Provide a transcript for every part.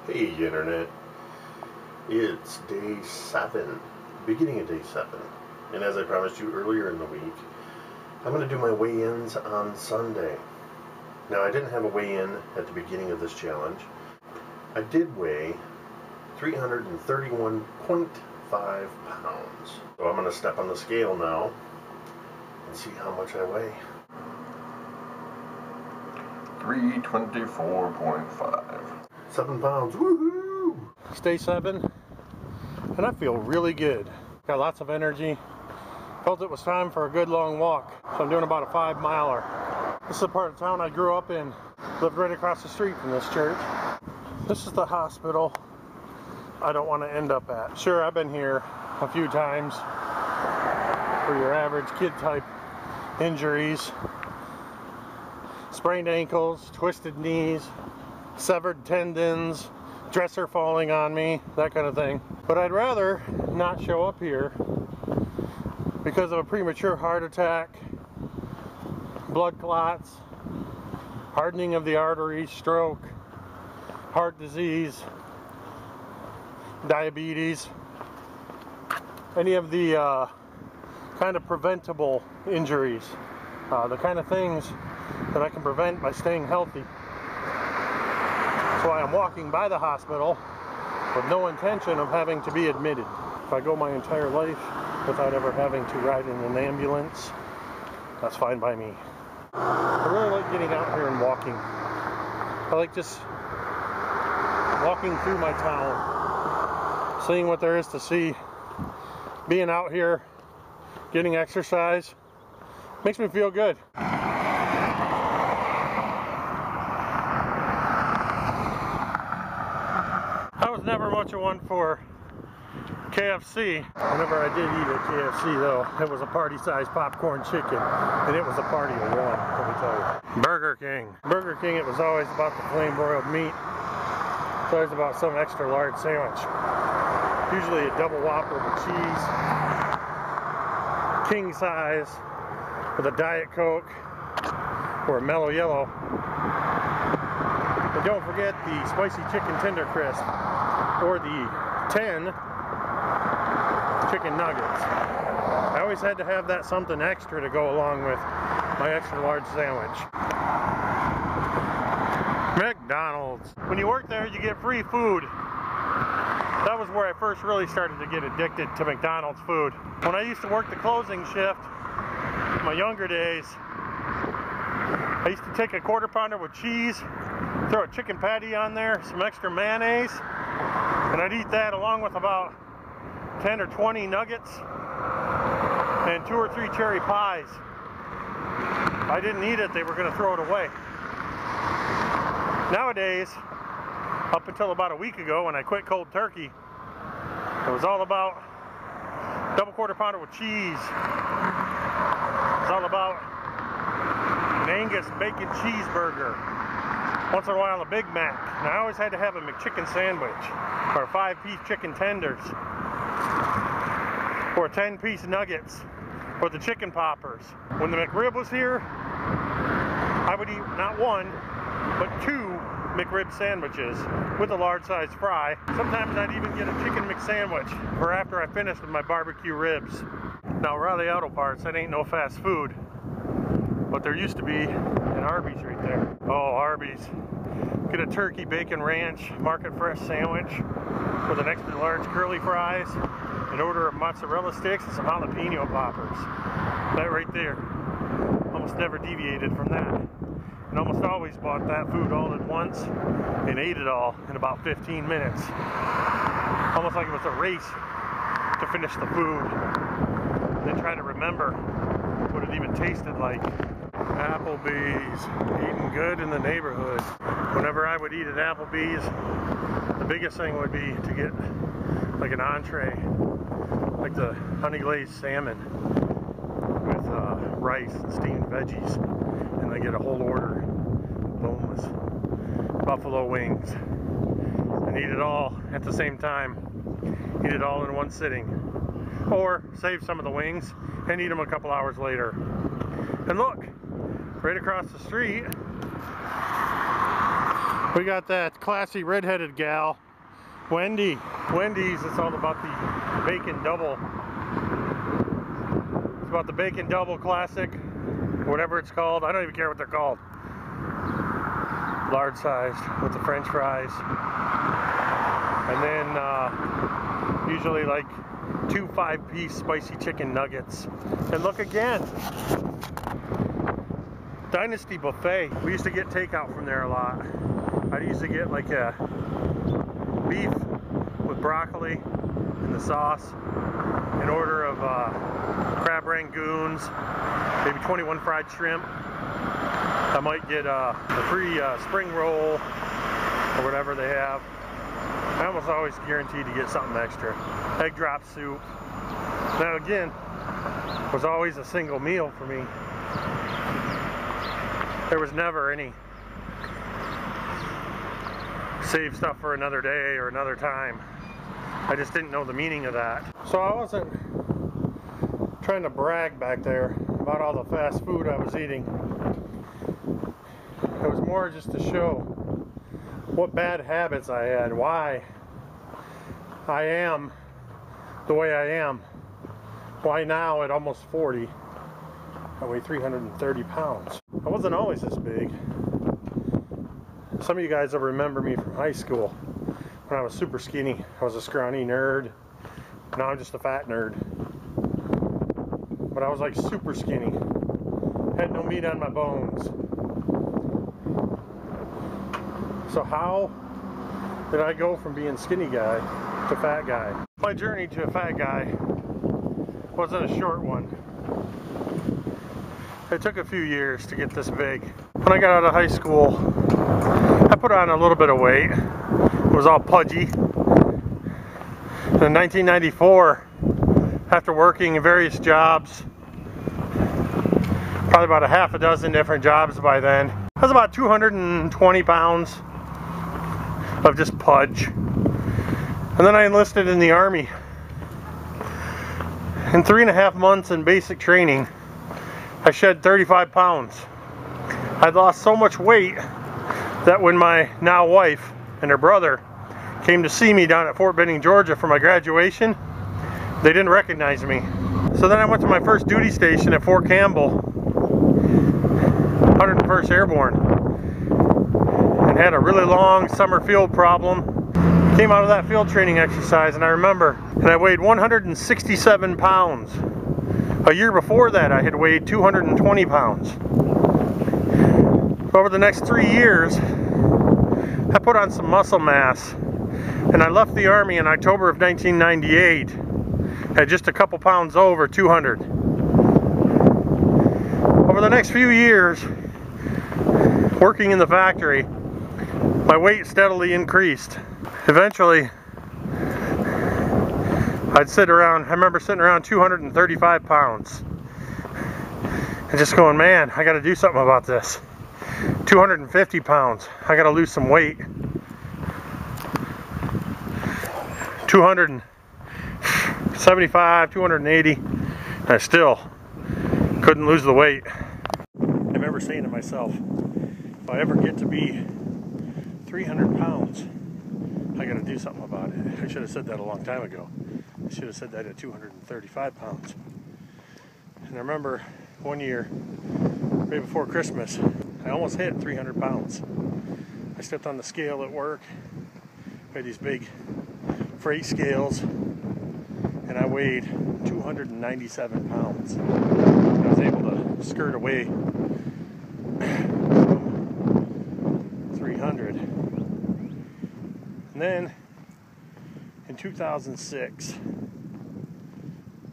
Hey Internet, it's day 7, beginning of day 7, and as I promised you earlier in the week, I'm going to do my weigh-ins on Sunday. Now I didn't have a weigh-in at the beginning of this challenge. I did weigh 331.5 pounds. So I'm going to step on the scale now and see how much I weigh. 324.5. 7 pounds, woohoo! It's day 7, and I feel really good. Got lots of energy. Felt it was time for a good long walk, so I'm doing about a 5-miler. This is the part of town I grew up in. Lived right across the street from this church. This is the hospital I don't want to end up at. Sure, I've been here a few times for your average kid type injuries. Sprained ankles, twisted knees, severed tendons, dresser falling on me, that kind of thing. But I'd rather not show up here because of a premature heart attack, blood clots, hardening of the arteries, stroke, heart disease, diabetes, any of the kind of preventable injuries, the kind of things that I can prevent by staying healthy. That's why I'm walking by the hospital with no intention of having to be admitted. If I go my entire life without ever having to ride in an ambulance, that's fine by me. I really like getting out here and walking. I like just walking through my town, seeing what there is to see, being out here, getting exercise. Makes me feel good. I was never much of one for KFC. Whenever I did eat at KFC though, it was a party-sized popcorn chicken, and it was a party of one, let me tell you. Burger King. Burger King, it was always about the flame broiled meat. It's always about some extra large sandwich. Usually a double Whopper with cheese, king size, with a Diet Coke or a Mellow Yellow. And don't forget the spicy chicken tender crisp or the 10 chicken nuggets. I always had to have that something extra to go along with my extra large sandwich. McDonald's. When you work there, you get free food. That was where I first really started to get addicted to McDonald's food. When I used to work the closing shift, in my younger days, I used to take a quarter pounder with cheese, throw a chicken patty on there, some extra mayonnaise, and I'd eat that along with about 10 or 20 nuggets and 2 or 3 cherry pies. If I didn't eat it, they were going to throw it away. Nowadays, up until about a week ago when I quit cold turkey, it was all about double quarter pounder with cheese. It was all about an Angus bacon cheeseburger. Once in a while a Big Mac. And I always had to have a McChicken sandwich, or 5-piece chicken tenders, or 10-piece nuggets, or the chicken poppers. When the McRib was here, I would eat not 1, but 2 McRib sandwiches with a large size fry. Sometimes I'd even get a chicken McSandwich for after I finished with my barbecue ribs. Now Raleigh Auto Parts, that ain't no fast food, but there used to be an Arby's right there. Oh, Arby's. Get a turkey bacon ranch market fresh sandwich with an extra large curly fries, an order of mozzarella sticks, and some jalapeno poppers. That right there. Almost never deviated from that. And almost always bought that food all at once and ate it all in about 15 minutes. Almost like it was a race to finish the food. Then try to remember what it even tasted like. Applebee's, eating good in the neighborhood. Whenever I would eat at Applebee's, the biggest thing would be to get like an entree, like the honey glazed salmon with rice and steamed veggies, and I get a whole order of boneless buffalo wings and eat it all at the same time. Eat it all in one sitting, or save some of the wings and eat them a couple hours later. And look, right across the street We got that classy redheaded gal, Wendy. Wendy's, it's all about the bacon double. It's about the bacon double classic, whatever it's called. I don't even care what they're called. Large sized with the French fries. And then usually like 2 5-piece spicy chicken nuggets. And look again, Dynasty Buffet. We used to get takeout from there a lot. I used to get like a beef with broccoli and the sauce, an order of crab rangoons, maybe 21 fried shrimp. I might get a free spring roll or whatever they have. I almost always guaranteed to get something extra. Egg drop soup. Now again, was always a single meal for me. There was never any save stuff for another day or another time. I just didn't know the meaning of that. So I wasn't trying to brag back there about all the fast food I was eating. It was more just to show what bad habits I had, why I am the way I am, why now at almost 40 I weigh 330 pounds. I wasn't always this big. Some of you guys will remember me from high school when I was super skinny. I was a scrawny nerd. Now I'm just a fat nerd. But I was like super skinny. Had no meat on my bones. So how did I go from being skinny guy to fat guy? My journey to a fat guy wasn't a short one. It took a few years to get this big. When I got out of high school, I put on a little bit of weight. It was all pudgy. In 1994, after working in various jobs, probably about a half a dozen different jobs by then, I was about 220 pounds of just pudge. And then I enlisted in the Army. In 3.5 months in basic training, I shed 35 pounds. I'd lost so much weight that when my now wife and her brother came to see me down at Fort Benning, Georgia for my graduation, they didn't recognize me. So then I went to my first duty station at Fort Campbell, 101st Airborne, and had a really long summer field problem. Came out of that field training exercise, and I remember, and I weighed 167 pounds. A year before that, I had weighed 220 pounds. Over the next 3 years, I put on some muscle mass, and I left the Army in October of 1998 at just a couple pounds over 200. Over the next few years, working in the factory, my weight steadily increased. Eventually, I remember sitting around 235 pounds and just going, man, I got to do something about this. 250 pounds, I got to lose some weight. 275, 280, I still couldn't lose the weight. I remember saying to myself, if I ever get to be 300 pounds, I got to do something about it. I should have said that a long time ago. I should have said that at 235 pounds. And I remember one year, right before Christmas, I almost hit 300 pounds. I stepped on the scale at work. We had these big freight scales, and I weighed 297 pounds. I was able to skirt away from 300. And then in 2006,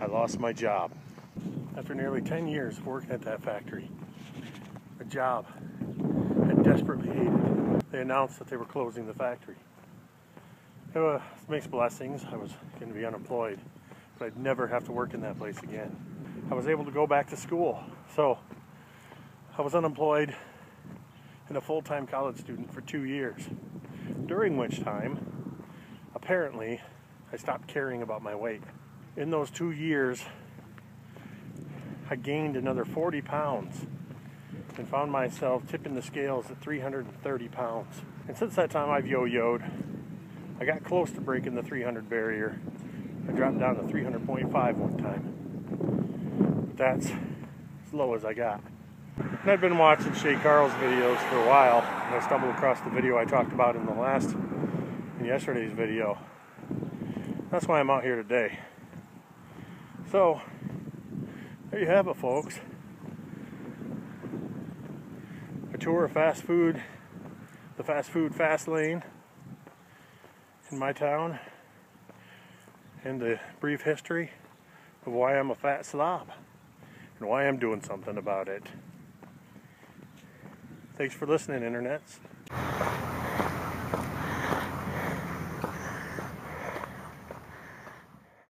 I lost my job. After nearly 10 years of working at that factory, a job I desperately hated, they announced that they were closing the factory. It was mixed blessings. I was going to be unemployed, but I'd never have to work in that place again. I was able to go back to school, so I was unemployed and a full-time college student for 2 years, during which time, apparently, I stopped caring about my weight. In those 2 years, I gained another 40 pounds and found myself tipping the scales at 330 pounds. And since that time I've yo-yoed. I got close to breaking the 300 barrier. I dropped down to 300.5 one time. But that's as low as I got. And I've been watching Shay Carl's videos for a while, and I stumbled across the video I talked about in yesterday's video. That's why I'm out here today. So, there you have it, folks. A tour of fast food, the fast food fast lane in my town, and the brief history of why I'm a fat slob and why I'm doing something about it. Thanks for listening, internets.